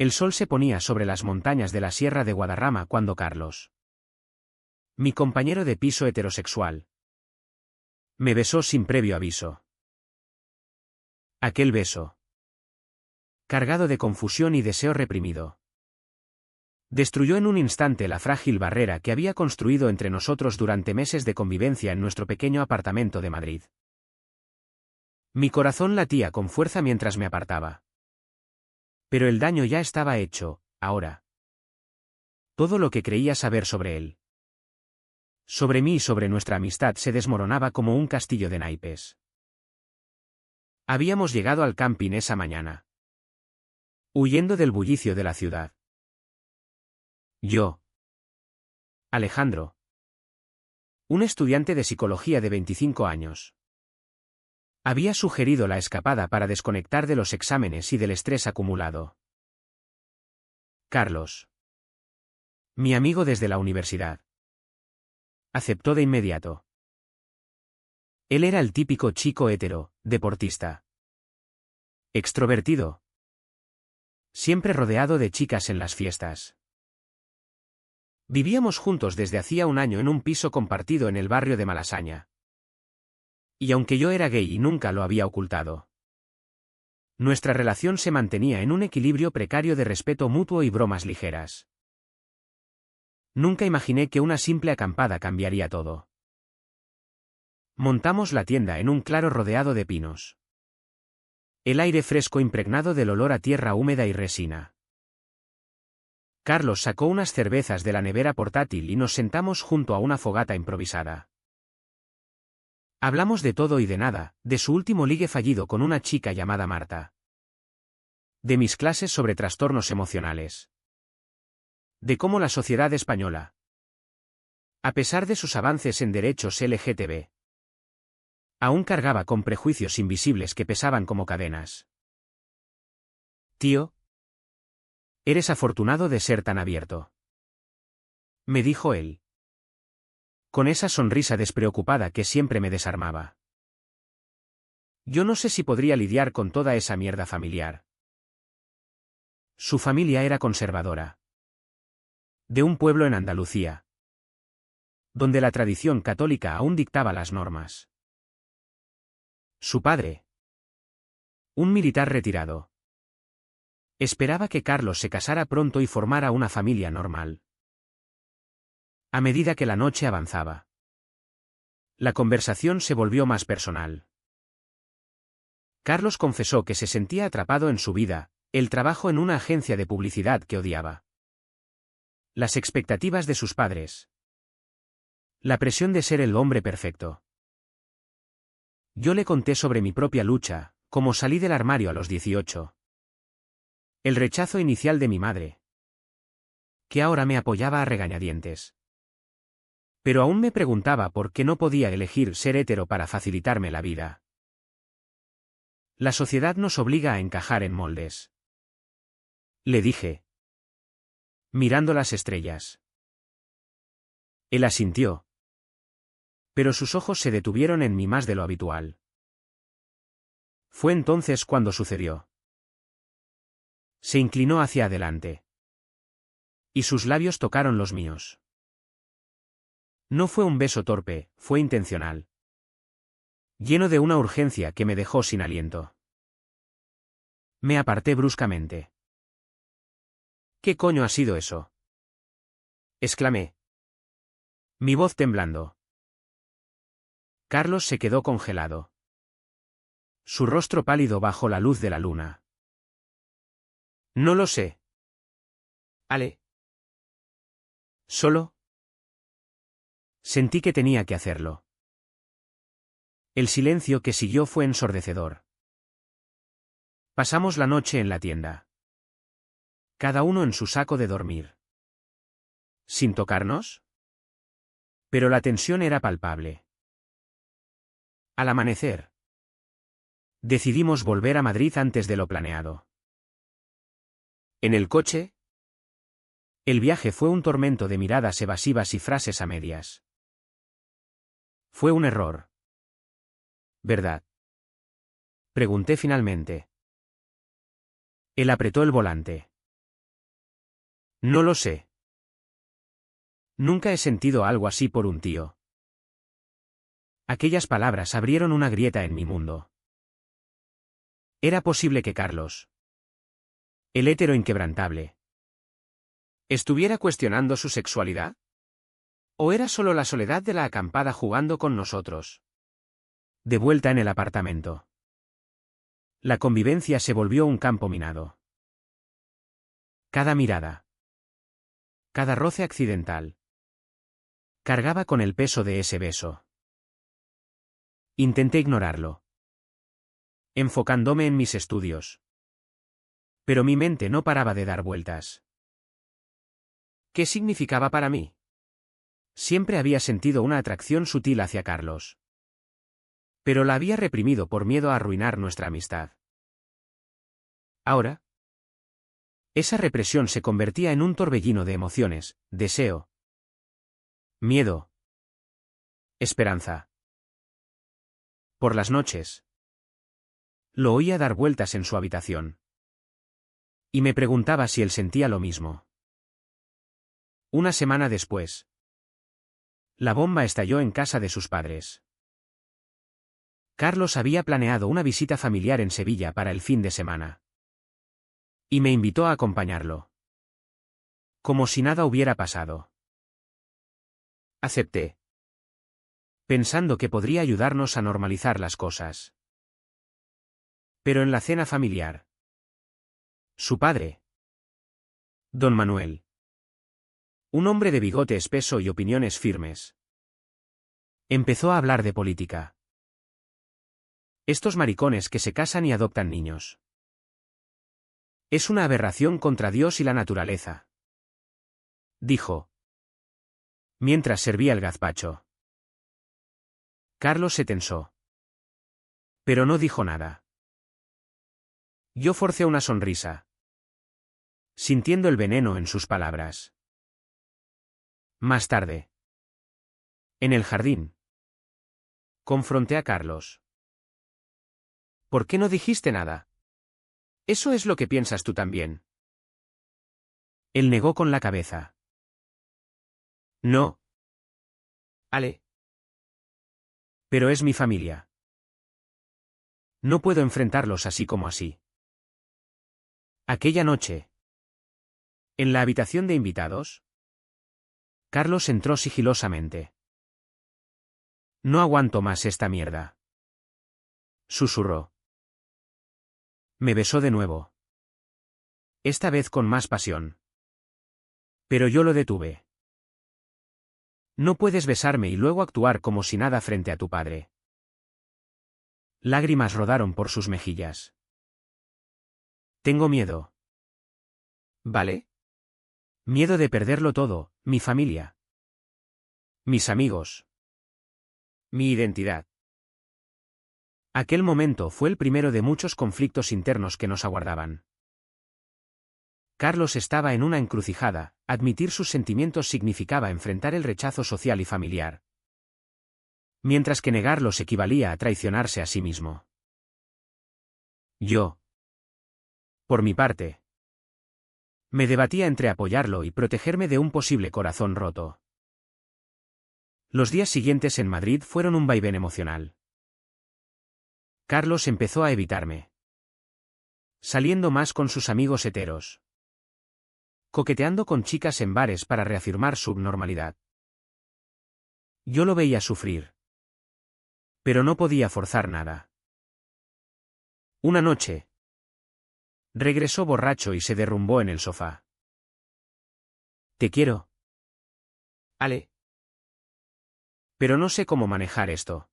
El sol se ponía sobre las montañas de la Sierra de Guadarrama cuando Carlos, mi compañero de piso heterosexual, me besó sin previo aviso. Aquel beso, cargado de confusión y deseo reprimido, destruyó en un instante la frágil barrera que había construido entre nosotros durante meses de convivencia en nuestro pequeño apartamento de Madrid. Mi corazón latía con fuerza mientras me apartaba. Pero el daño ya estaba hecho, ahora. Todo lo que creía saber sobre él, sobre mí y sobre nuestra amistad se desmoronaba como un castillo de naipes. Habíamos llegado al camping esa mañana, huyendo del bullicio de la ciudad. Yo, Alejandro, un estudiante de psicología de 25 años, había sugerido la escapada para desconectar de los exámenes y del estrés acumulado. Carlos, mi amigo desde la universidad, aceptó de inmediato. Él era el típico chico hétero, deportista, extrovertido, siempre rodeado de chicas en las fiestas. Vivíamos juntos desde hacía un año en un piso compartido en el barrio de Malasaña. Y aunque yo era gay y nunca lo había ocultado, nuestra relación se mantenía en un equilibrio precario de respeto mutuo y bromas ligeras. Nunca imaginé que una simple acampada cambiaría todo. Montamos la tienda en un claro rodeado de pinos. El aire fresco impregnado del olor a tierra húmeda y resina. Carlos sacó unas cervezas de la nevera portátil y nos sentamos junto a una fogata improvisada. Hablamos de todo y de nada, de su último ligue fallido con una chica llamada Marta. De mis clases sobre trastornos emocionales. De cómo la sociedad española, a pesar de sus avances en derechos LGTB, aún cargaba con prejuicios invisibles que pesaban como cadenas. Tío, eres afortunado de ser tan abierto, me dijo él, con esa sonrisa despreocupada que siempre me desarmaba. Yo no sé si podría lidiar con toda esa mierda familiar. Su familia era conservadora. De un pueblo en Andalucía, donde la tradición católica aún dictaba las normas. Su padre, un militar retirado, esperaba que Carlos se casara pronto y formara una familia normal. A medida que la noche avanzaba, la conversación se volvió más personal. Carlos confesó que se sentía atrapado en su vida, el trabajo en una agencia de publicidad que odiaba, las expectativas de sus padres, la presión de ser el hombre perfecto. Yo le conté sobre mi propia lucha, cómo salí del armario a los 18. El rechazo inicial de mi madre, que ahora me apoyaba a regañadientes. Pero aún me preguntaba por qué no podía elegir ser hetero para facilitarme la vida. La sociedad nos obliga a encajar en moldes, le dije, mirando las estrellas. Él asintió, pero sus ojos se detuvieron en mí más de lo habitual. Fue entonces cuando sucedió. Se inclinó hacia adelante, y sus labios tocaron los míos. No fue un beso torpe, fue intencional, lleno de una urgencia que me dejó sin aliento. Me aparté bruscamente. ¿Qué coño ha sido eso?, exclamé, mi voz temblando. Carlos se quedó congelado, su rostro pálido bajo la luz de la luna. No lo sé, Ale. Solo sentí que tenía que hacerlo. El silencio que siguió fue ensordecedor. Pasamos la noche en la tienda, cada uno en su saco de dormir. ¿Sin tocarnos? Pero la tensión era palpable. Al amanecer, decidimos volver a Madrid antes de lo planeado. En el coche, el viaje fue un tormento de miradas evasivas y frases a medias. Fue un error, ¿verdad?, pregunté finalmente. Él apretó el volante. No lo sé. Nunca he sentido algo así por un tío. Aquellas palabras abrieron una grieta en mi mundo. Era posible que Carlos, el hétero inquebrantable, estuviera cuestionando su sexualidad. ¿O era solo la soledad de la acampada jugando con nosotros? De vuelta en el apartamento. La convivencia se volvió un campo minado. Cada mirada, cada roce accidental, cargaba con el peso de ese beso. Intenté ignorarlo, enfocándome en mis estudios. Pero mi mente no paraba de dar vueltas. ¿Qué significaba para mí? Siempre había sentido una atracción sutil hacia Carlos. Pero la había reprimido por miedo a arruinar nuestra amistad. Ahora, esa represión se convertía en un torbellino de emociones, deseo, miedo, esperanza. Por las noches, lo oía dar vueltas en su habitación. Y me preguntaba si él sentía lo mismo. Una semana después, la bomba estalló en casa de sus padres. Carlos había planeado una visita familiar en Sevilla para el fin de semana. Y me invitó a acompañarlo. Como si nada hubiera pasado. Acepté, pensando que podría ayudarnos a normalizar las cosas. Pero en la cena familiar, su padre, don Manuel, un hombre de bigote espeso y opiniones firmes, empezó a hablar de política. Estos maricones que se casan y adoptan niños. Es una aberración contra Dios y la naturaleza, dijo, mientras servía el gazpacho. Carlos se tensó. Pero no dijo nada. Yo forcé una sonrisa, sintiendo el veneno en sus palabras. Más tarde, en el jardín, confronté a Carlos. ¿Por qué no dijiste nada? Eso es lo que piensas tú también. Él negó con la cabeza. No. Ale. Pero es mi familia. No puedo enfrentarlos así como así. Aquella noche, en la habitación de invitados, Carlos entró sigilosamente. No aguanto más esta mierda, susurró. Me besó de nuevo. Esta vez con más pasión. Pero yo lo detuve. No puedes besarme y luego actuar como si nada frente a tu padre. Lágrimas rodaron por sus mejillas. Tengo miedo. ¿Vale? Miedo de perderlo todo, mi familia. Mis amigos. Mi identidad. Aquel momento fue el primero de muchos conflictos internos que nos aguardaban. Carlos estaba en una encrucijada, admitir sus sentimientos significaba enfrentar el rechazo social y familiar. Mientras que negarlos equivalía a traicionarse a sí mismo. Yo, por mi parte, me debatía entre apoyarlo y protegerme de un posible corazón roto. Los días siguientes en Madrid fueron un vaivén emocional. Carlos empezó a evitarme. Saliendo más con sus amigos heteros. Coqueteando con chicas en bares para reafirmar su normalidad. Yo lo veía sufrir. Pero no podía forzar nada. Una noche, regresó borracho y se derrumbó en el sofá. Te quiero, Ale. Pero no sé cómo manejar esto.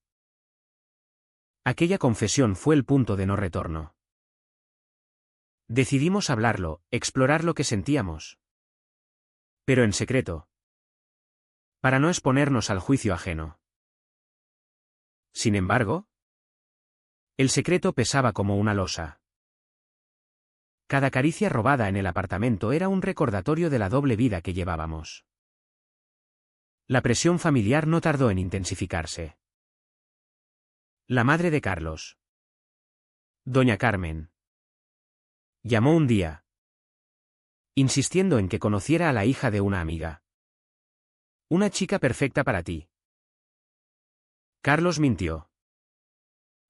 Aquella confesión fue el punto de no retorno. Decidimos hablarlo, explorar lo que sentíamos. Pero en secreto. Para no exponernos al juicio ajeno. Sin embargo, el secreto pesaba como una losa. Cada caricia robada en el apartamento era un recordatorio de la doble vida que llevábamos. La presión familiar no tardó en intensificarse. La madre de Carlos, doña Carmen, llamó un día. insistiendo en que conociera a la hija de una amiga. Una chica perfecta para ti. Carlos mintió,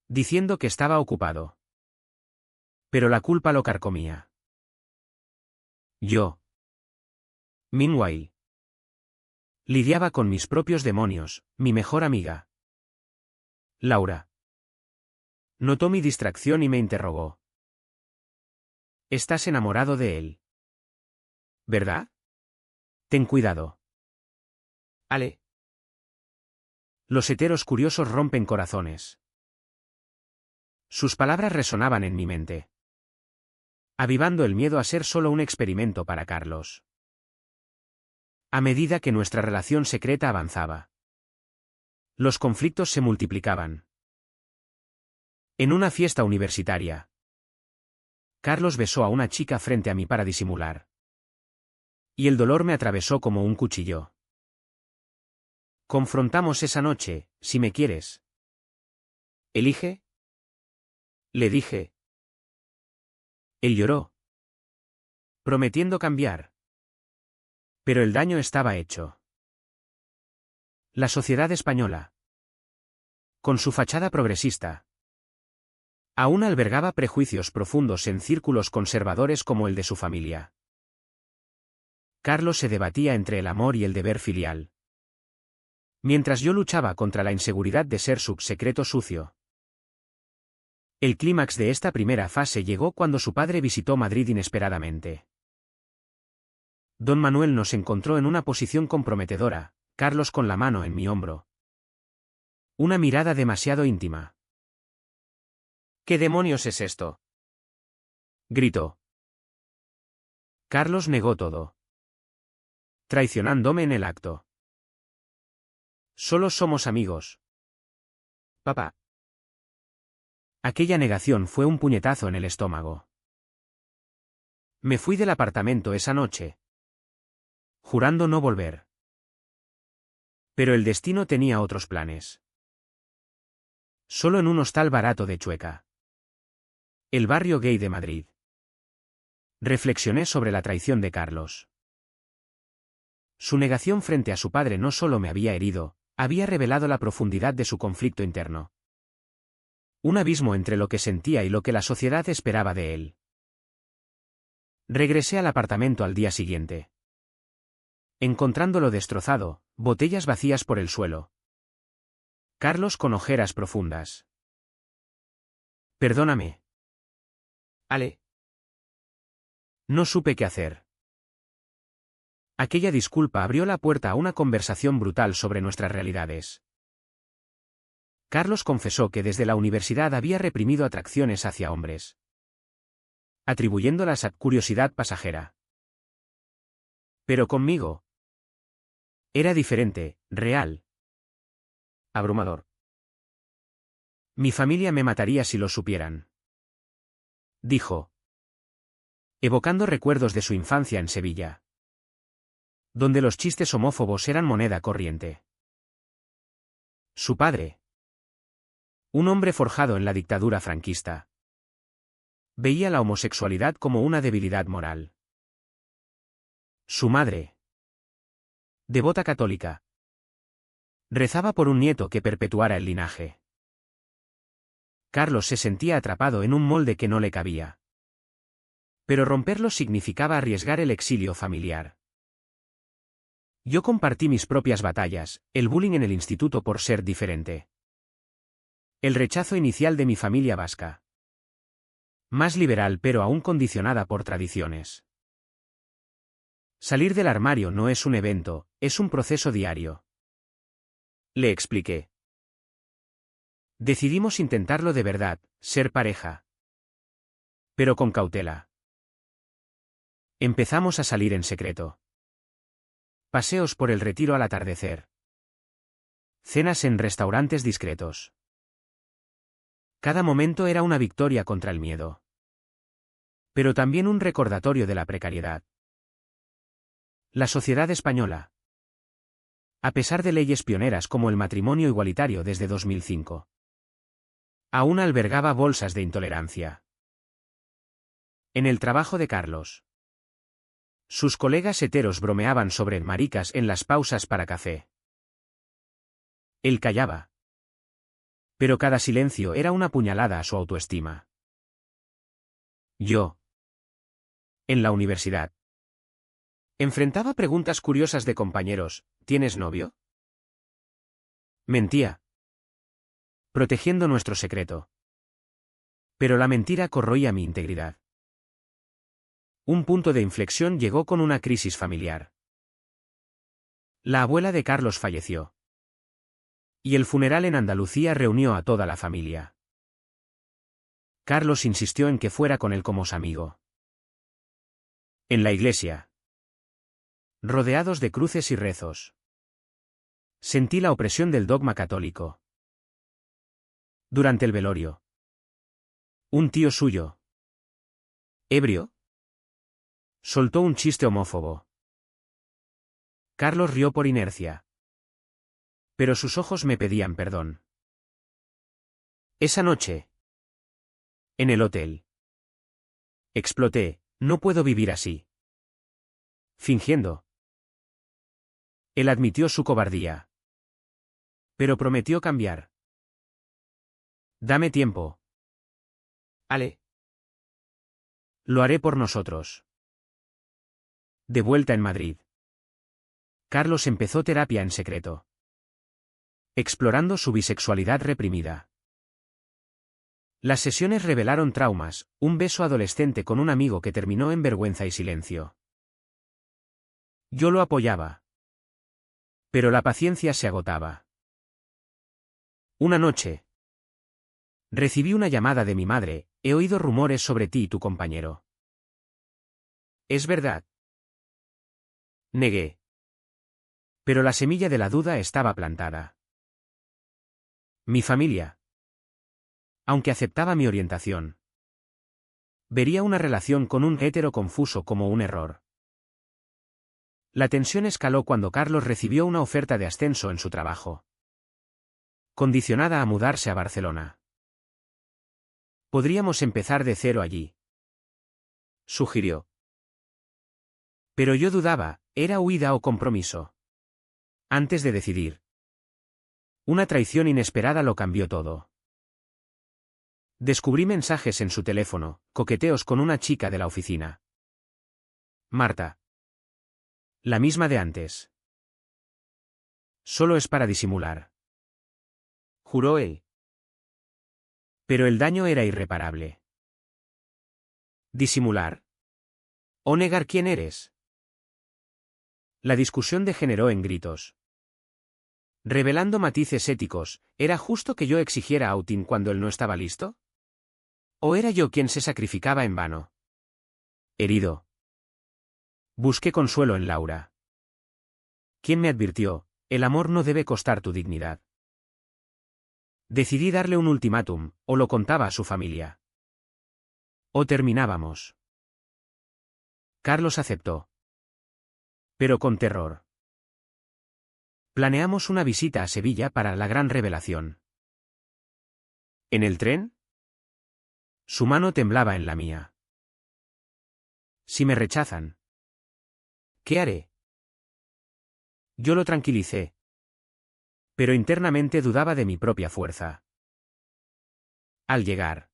diciendo que estaba ocupado. Pero la culpa lo carcomía. Yo, meanwhile, lidiaba con mis propios demonios, mi mejor amiga. Laura. Notó mi distracción y me interrogó. Estás enamorado de él, ¿verdad? Ten cuidado. Ale. Los heteros curiosos rompen corazones. Sus palabras resonaban en mi mente, avivando el miedo a ser solo un experimento para Carlos. A medida que nuestra relación secreta avanzaba, los conflictos se multiplicaban. En una fiesta universitaria, Carlos besó a una chica frente a mí para disimular. Y el dolor me atravesó como un cuchillo. Confrontamos esa noche, si me quieres. ¿Elige? Le dije. Él lloró, prometiendo cambiar. Pero el daño estaba hecho. La sociedad española, con su fachada progresista, aún albergaba prejuicios profundos en círculos conservadores como el de su familia. Carlos se debatía entre el amor y el deber filial, mientras yo luchaba contra la inseguridad de ser su secreto sucio. El clímax de esta primera fase llegó cuando su padre visitó Madrid inesperadamente. Don Manuel nos encontró en una posición comprometedora, Carlos con la mano en mi hombro. Una mirada demasiado íntima. ¿Qué demonios es esto?, gritó. Carlos negó todo, traicionándome en el acto. Solo somos amigos, papá. Aquella negación fue un puñetazo en el estómago. Me fui del apartamento esa noche, jurando no volver. Pero el destino tenía otros planes. Solo en un hostal barato de Chueca, el barrio gay de Madrid, reflexioné sobre la traición de Carlos. Su negación frente a su padre no solo me había herido, había revelado la profundidad de su conflicto interno. Un abismo entre lo que sentía y lo que la sociedad esperaba de él. Regresé al apartamento al día siguiente, encontrándolo destrozado, botellas vacías por el suelo. Carlos con ojeras profundas. Perdóname, Ale. No supe qué hacer. Aquella disculpa abrió la puerta a una conversación brutal sobre nuestras realidades. Carlos confesó que desde la universidad había reprimido atracciones hacia hombres, atribuyéndolas a curiosidad pasajera. Pero conmigo era diferente, real. Abrumador. Mi familia me mataría si lo supieran, dijo, evocando recuerdos de su infancia en Sevilla, donde los chistes homófobos eran moneda corriente. Su padre, un hombre forjado en la dictadura franquista, veía la homosexualidad como una debilidad moral. Su madre, devota católica, rezaba por un nieto que perpetuara el linaje. Carlos se sentía atrapado en un molde que no le cabía. Pero romperlo significaba arriesgar el exilio familiar. Yo compartí mis propias batallas, el bullying en el instituto por ser diferente, el rechazo inicial de mi familia vasca, más liberal pero aún condicionada por tradiciones. Salir del armario no es un evento, es un proceso diario. Le expliqué. Decidimos intentarlo de verdad, ser pareja. Pero con cautela. Empezamos a salir en secreto. Paseos por el Retiro al atardecer. Cenas en restaurantes discretos. Cada momento era una victoria contra el miedo. Pero también un recordatorio de la precariedad. La sociedad española, a pesar de leyes pioneras como el matrimonio igualitario desde 2005, aún albergaba bolsas de intolerancia. En el trabajo de Carlos, Sus colegas heteros bromeaban sobre maricas en las pausas para café. Él callaba. Pero cada silencio era una puñalada a su autoestima. Yo. En la universidad. Enfrentaba preguntas curiosas de compañeros. ¿Tienes novio? Mentía. Protegiendo nuestro secreto. Pero la mentira corroía mi integridad. Un punto de inflexión llegó con una crisis familiar. La abuela de Carlos falleció. Y el funeral en Andalucía reunió a toda la familia. Carlos insistió en que fuera con él como su amigo. En la iglesia. Rodeados de cruces y rezos. Sentí la opresión del dogma católico. Durante el velorio. Un tío suyo. Ebrio. Soltó un chiste homófobo. Carlos rió por inercia. Pero sus ojos me pedían perdón. Esa noche. En el hotel. Exploté, no puedo vivir así. Fingiendo. Él admitió su cobardía. Pero prometió cambiar. Dame tiempo. Ale. Lo haré por nosotros. De vuelta en Madrid. Carlos empezó terapia en secreto. Explorando su bisexualidad reprimida. Las sesiones revelaron traumas, un beso adolescente con un amigo que terminó en vergüenza y silencio. Yo lo apoyaba. Pero la paciencia se agotaba. Una noche. Recibí una llamada de mi madre, he oído rumores sobre ti y tu compañero. ¿Es verdad? Negué. Pero la semilla de la duda estaba plantada. Mi familia. Aunque aceptaba mi orientación. Vería una relación con un hétero confuso como un error. La tensión escaló cuando Carlos recibió una oferta de ascenso en su trabajo. Condicionada a mudarse a Barcelona. Podríamos empezar de cero allí. Sugirió. Pero yo dudaba, ¿era huida o compromiso? Antes de decidir. Una traición inesperada lo cambió todo. Descubrí mensajes en su teléfono, coqueteos con una chica de la oficina. Marta. La misma de antes. Solo es para disimular. Juró él. Pero el daño era irreparable. ¿Disimular? ¿O negar quién eres? La discusión degeneró en gritos. Revelando matices éticos, ¿era justo que yo exigiera outing cuando él no estaba listo? ¿O era yo quien se sacrificaba en vano? Herido. Busqué consuelo en Laura. ¿Quién me advirtió? El amor no debe costar tu dignidad. Decidí darle un ultimátum, o lo contaba a su familia. O terminábamos. Carlos aceptó. Pero con terror. Planeamos una visita a Sevilla para la gran revelación. ¿En el tren? Su mano temblaba en la mía. Si me rechazan. ¿Qué haré? Yo lo tranquilicé. Pero internamente dudaba de mi propia fuerza. Al llegar.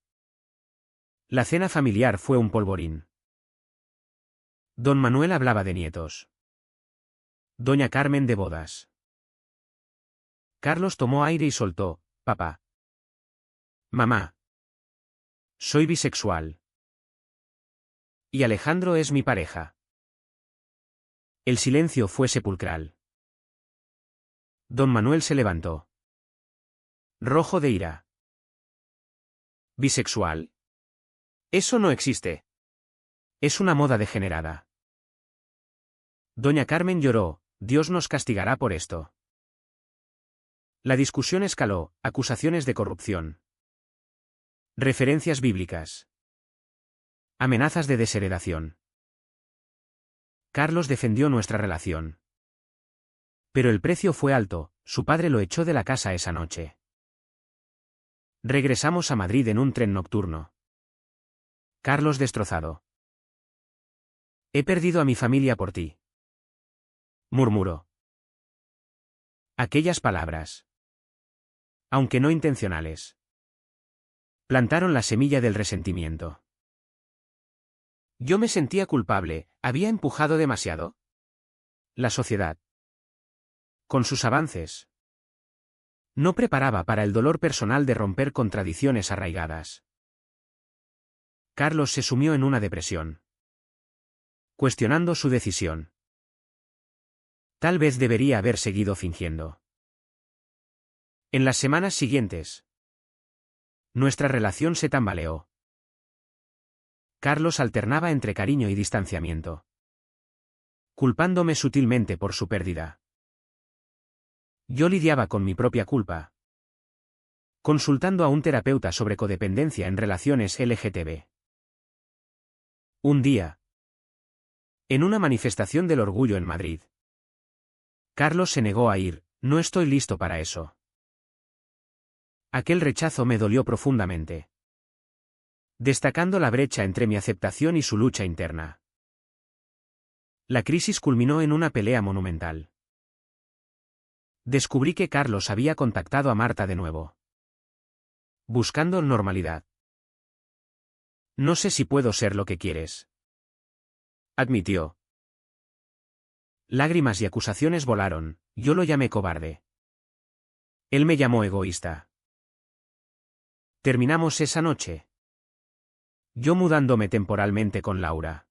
La cena familiar fue un polvorín. Don Manuel hablaba de nietos. Doña Carmen de bodas. Carlos tomó aire y soltó, papá. Mamá. Soy bisexual. Y Alejandro es mi pareja. El silencio fue sepulcral. Don Manuel se levantó. Rojo de ira. ¿Bisexual? Eso no existe. Es una moda degenerada. Doña Carmen lloró, Dios nos castigará por esto. La discusión escaló, acusaciones de corrupción. Referencias bíblicas. Amenazas de desheredación. Carlos defendió nuestra relación. Pero el precio fue alto, su padre lo echó de la casa esa noche. Regresamos a Madrid en un tren nocturno. Carlos destrozado. He perdido a mi familia por ti. Murmuró. Aquellas palabras, aunque no intencionales, plantaron la semilla del resentimiento. Yo me sentía culpable, ¿había empujado demasiado? La sociedad, con sus avances, no preparaba para el dolor personal de romper con tradiciones arraigadas. Carlos se sumió en una depresión, cuestionando su decisión. Tal vez debería haber seguido fingiendo. En las semanas siguientes, nuestra relación se tambaleó. Carlos alternaba entre cariño y distanciamiento, culpándome sutilmente por su pérdida. Yo lidiaba con mi propia culpa, consultando a un terapeuta sobre codependencia en relaciones LGTB. Un día, en una manifestación del orgullo en Madrid, Carlos se negó a ir, no estoy listo para eso. Aquel rechazo me dolió profundamente, destacando la brecha entre mi aceptación y su lucha interna. La crisis culminó en una pelea monumental. Descubrí que Carlos había contactado a Marta de nuevo, buscando normalidad. No sé si puedo ser lo que quieres, admitió. Lágrimas y acusaciones volaron, yo lo llamé cobarde. Él me llamó egoísta. Terminamos esa noche, yo mudándome temporalmente con Laura.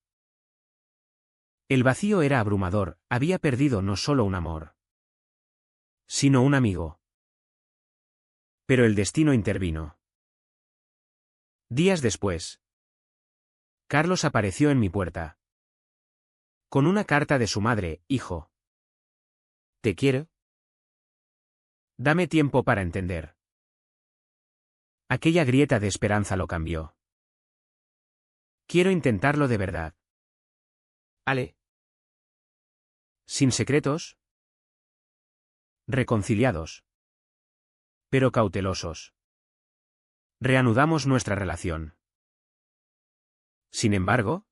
El vacío era abrumador, había perdido no solo un amor, sino un amigo. Pero el destino intervino. Días después, Carlos apareció en mi puerta, con una carta de su madre, hijo. ¿Te quiero? Dame tiempo para entender. Aquella grieta de esperanza lo cambió. Quiero intentarlo de verdad. Ale. Sin secretos. Reconciliados. Pero cautelosos. Reanudamos nuestra relación. Sin embargo,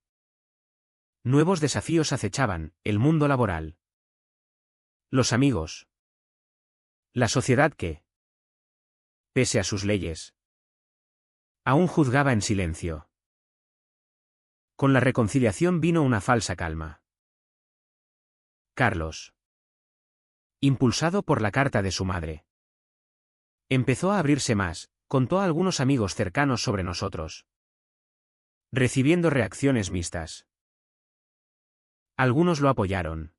nuevos desafíos acechaban, el mundo laboral, los amigos, la sociedad que, pese a sus leyes, aún juzgaba en silencio. Con la reconciliación vino una falsa calma. Carlos, impulsado por la carta de su madre, empezó a abrirse más, contó a algunos amigos cercanos sobre nosotros, recibiendo reacciones mixtas. Algunos lo apoyaron.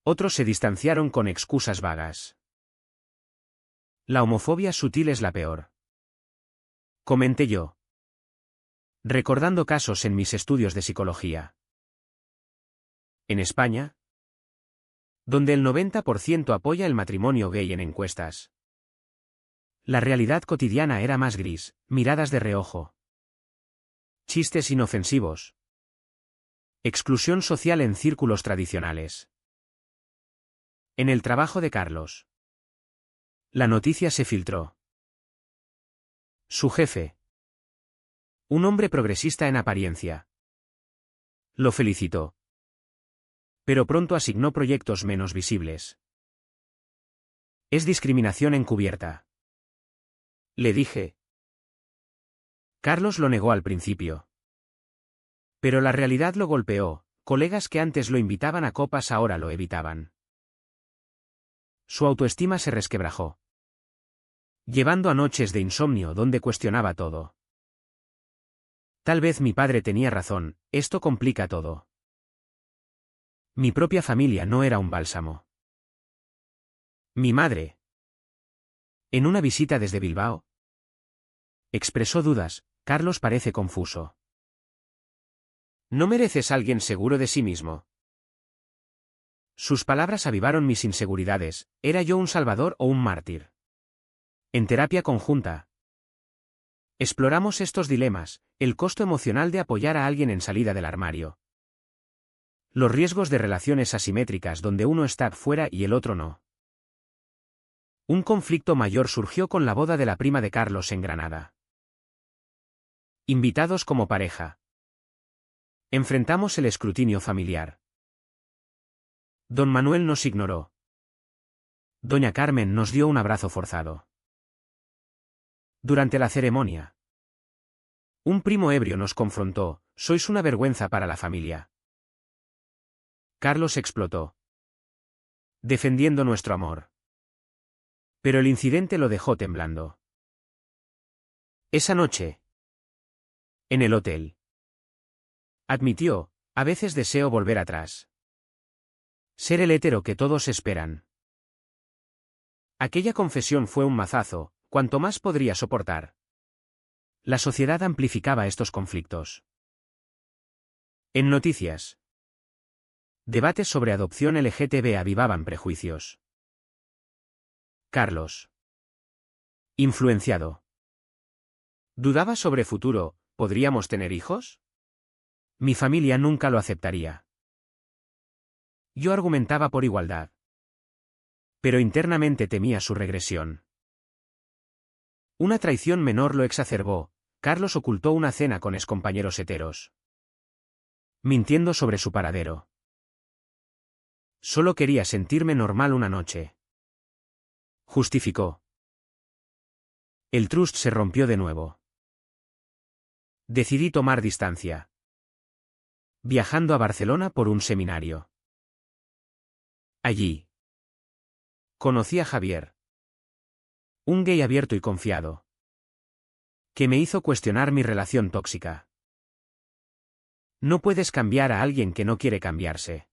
Otros se distanciaron con excusas vagas. La homofobia sutil es la peor, comenté yo, recordando casos en mis estudios de psicología. En España, donde el 90% apoya el matrimonio gay en encuestas, la realidad cotidiana era más gris, miradas de reojo, chistes inofensivos, exclusión social en círculos tradicionales. En el trabajo de Carlos, la noticia se filtró. Su jefe, un hombre progresista en apariencia, lo felicitó, pero pronto asignó proyectos menos visibles. Es discriminación encubierta, le dije. Carlos lo negó al principio, pero la realidad lo golpeó, colegas que antes lo invitaban a copas ahora lo evitaban. Su autoestima se resquebrajó, llevando a noches de insomnio donde cuestionaba todo. Tal vez mi padre tenía razón, esto complica todo. Mi propia familia no era un bálsamo. Mi madre, en una visita desde Bilbao, expresó dudas, Carlos parece confuso. ¿No mereces a alguien seguro de sí mismo? Sus palabras avivaron mis inseguridades, ¿era yo un salvador o un mártir? En terapia conjunta, exploramos estos dilemas, el costo emocional de apoyar a alguien en salida del armario, los riesgos de relaciones asimétricas donde uno está fuera y el otro no. Un conflicto mayor surgió con la boda de la prima de Carlos en Granada. Invitados como pareja. Enfrentamos el escrutinio familiar. Don Manuel nos ignoró. Doña Carmen nos dio un abrazo forzado. Durante la ceremonia, un primo ebrio nos confrontó: «Sois una vergüenza para la familia». Carlos explotó, defendiendo nuestro amor. Pero el incidente lo dejó temblando. Esa noche, en el hotel, admitió: «A veces deseo volver atrás. Ser el hétero que todos esperan». Aquella confesión fue un mazazo. ¿Cuánto más podría soportar? La sociedad amplificaba estos conflictos. En noticias, debates sobre adopción LGTB avivaban prejuicios. Carlos, influenciado, dudaba sobre futuro: ¿podríamos tener hijos? Mi familia nunca lo aceptaría. Yo argumentaba por igualdad, pero internamente temía su regresión. Una traición menor lo exacerbó: Carlos ocultó una cena con excompañeros heteros, mintiendo sobre su paradero. Solo quería sentirme normal una noche, justificó. El trust se rompió de nuevo. Decidí tomar distancia, viajando a Barcelona por un seminario. Allí conocí a Javier, un gay abierto y confiado, que me hizo cuestionar mi relación tóxica. No puedes cambiar a alguien que no quiere cambiarse,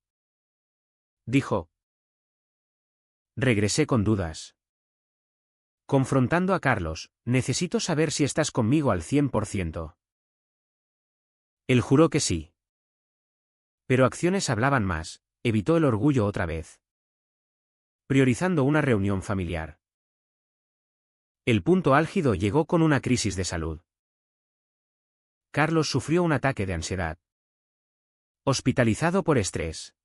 dijo. Regresé con dudas, confrontando a Carlos: «Necesito saber si estás conmigo al 100%. Él juró que sí. Pero acciones hablaban más. Evitó el orgullo otra vez, priorizando una reunión familiar. El punto álgido llegó con una crisis de salud. Carlos sufrió un ataque de ansiedad, hospitalizado por estrés.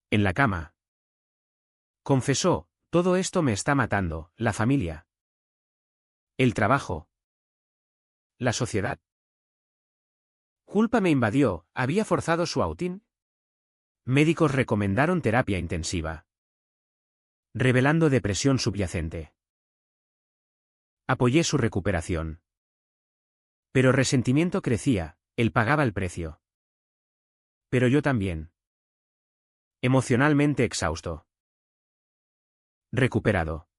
En la cama, confesó: «Todo esto me está matando, la familia, el trabajo, la sociedad. Culpa me invadió, había forzado su outing». Médicos recomendaron terapia intensiva, revelando depresión subyacente. Apoyé su recuperación. Pero resentimiento crecía: él pagaba el precio. Pero yo también. Emocionalmente exhausto. Recuperado,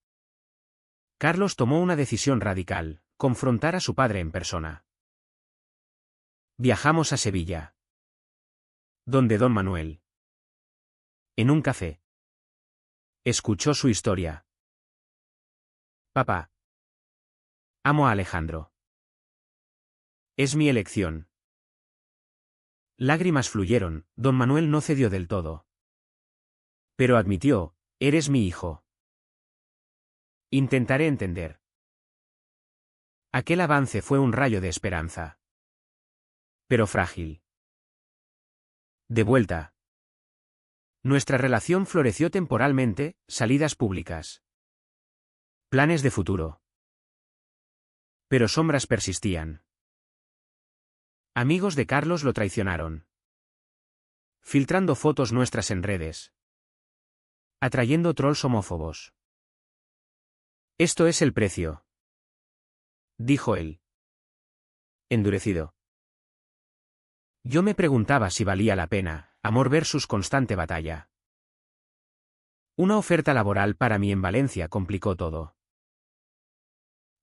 Carlos tomó una decisión radical: confrontar a su padre en persona. Viajamos a Sevilla, donde don Manuel, en un café, escuchó su historia. «Papá, amo a Alejandro. Es mi elección». Lágrimas fluyeron. Don Manuel no cedió del todo, pero admitió: «Eres mi hijo. Intentaré entender». Aquel avance fue un rayo de esperanza, pero frágil. De vuelta, nuestra relación floreció temporalmente: salidas públicas, planes de futuro. Pero sombras persistían. Amigos de Carlos lo traicionaron, filtrando fotos nuestras en redes, atrayendo trolls homófobos. «Esto es el precio», dijo él, endurecido. Yo me preguntaba si valía la pena. Amor versus constante batalla. Una oferta laboral para mí en Valencia complicó todo.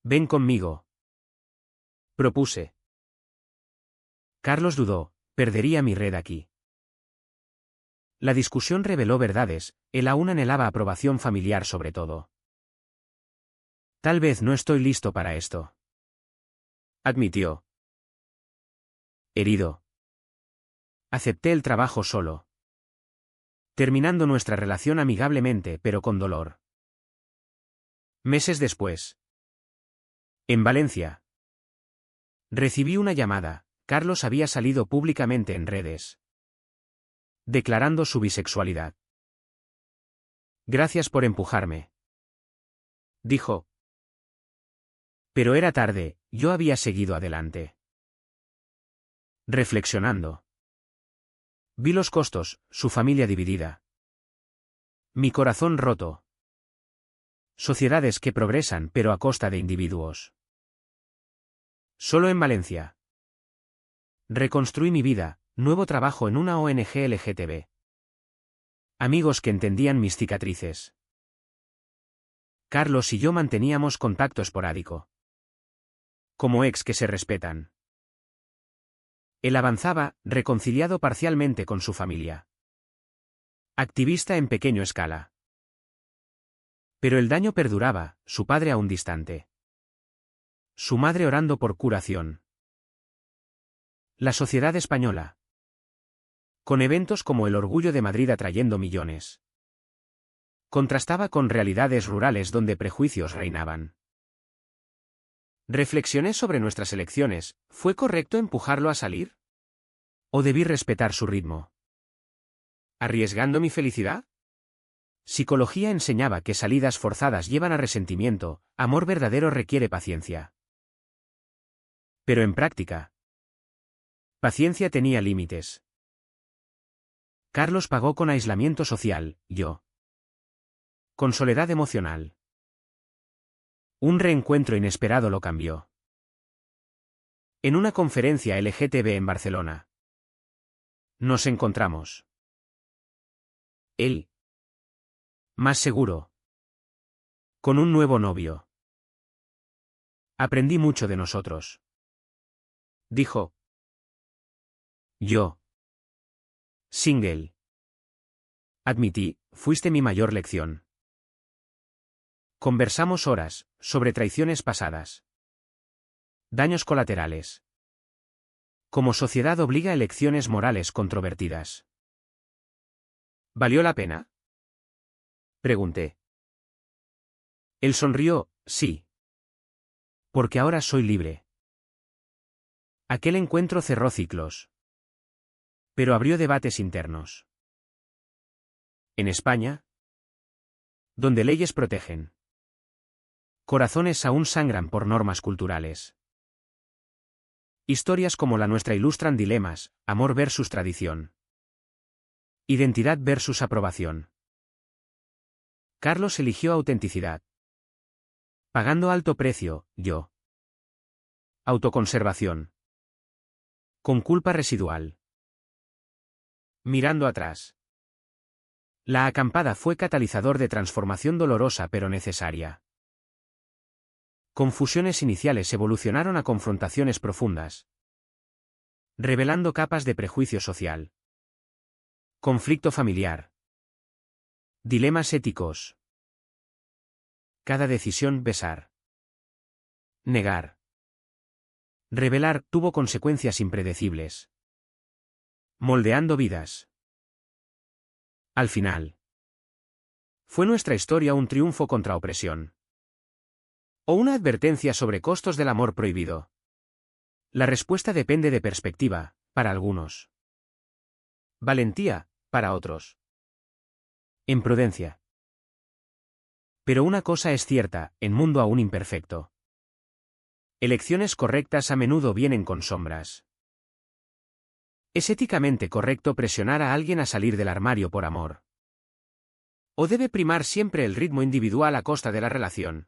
«Ven conmigo», propuse. Carlos dudó: perdería mi red aquí. La discusión reveló verdades: él aún anhelaba aprobación familiar sobre todo. «Tal vez no estoy listo para esto», admitió. Herido, acepté el trabajo solo, terminando nuestra relación amigablemente pero con dolor. Meses después, en Valencia, recibí una llamada. Carlos había salido públicamente en redes, declarando su bisexualidad. «Gracias por empujarme», dijo. Pero era tarde, yo había seguido adelante. Reflexionando. Vi los costos, su familia dividida. Mi corazón roto. Sociedades que progresan pero a costa de individuos. Solo en Valencia. Reconstruí mi vida, nuevo trabajo en una ONG LGTB. Amigos que entendían mis cicatrices. Carlos y yo manteníamos contacto esporádico. Como ex que se respetan. Él avanzaba, reconciliado parcialmente con su familia. Activista en pequeña escala. Pero el daño perduraba, su padre aún distante. Su madre orando por curación. La sociedad española. Con eventos como el Orgullo de Madrid atrayendo millones. Contrastaba con realidades rurales donde prejuicios reinaban. Reflexioné sobre nuestras elecciones, ¿fue correcto empujarlo a salir? ¿O debí respetar su ritmo? ¿Arriesgando mi felicidad? Psicología enseñaba que salidas forzadas llevan a resentimiento, amor verdadero requiere paciencia. Pero en práctica, paciencia tenía límites. Carlos pagó con aislamiento social, yo. Con soledad emocional. Un reencuentro inesperado lo cambió. En una conferencia LGTB en Barcelona. Nos encontramos. Él. Más seguro. Con un nuevo novio. Aprendí mucho de nosotros. Dijo. Yo. Single. Admití, fuiste mi mayor lección. Conversamos horas, sobre traiciones pasadas. Daños colaterales. Como sociedad obliga a elecciones morales controvertidas. ¿Valió la pena? Pregunté. Él sonrió, sí. Porque ahora soy libre. Aquel encuentro cerró ciclos. Pero abrió debates internos. En España, donde leyes protegen. Corazones aún sangran por normas culturales. Historias como la nuestra ilustran dilemas, amor versus tradición. Identidad versus aprobación. Carlos eligió autenticidad. Pagando alto precio, yo. Autoconservación. Con culpa residual. Mirando atrás. La acampada fue catalizador de transformación dolorosa pero necesaria. Confusiones iniciales evolucionaron a confrontaciones profundas. Revelando capas de prejuicio social. Conflicto familiar. Dilemas éticos. Cada decisión, besar. Negar. Revelar, tuvo consecuencias impredecibles. Moldeando vidas. Al final. ¿Fue nuestra historia un triunfo contra opresión? ¿O una advertencia sobre costos del amor prohibido? La respuesta depende de perspectiva, para algunos. Valentía, para otros. Imprudencia. Pero una cosa es cierta, en mundo aún imperfecto. Elecciones correctas a menudo vienen con sombras. ¿Es éticamente correcto presionar a alguien a salir del armario por amor? ¿O debe primar siempre el ritmo individual a costa de la relación?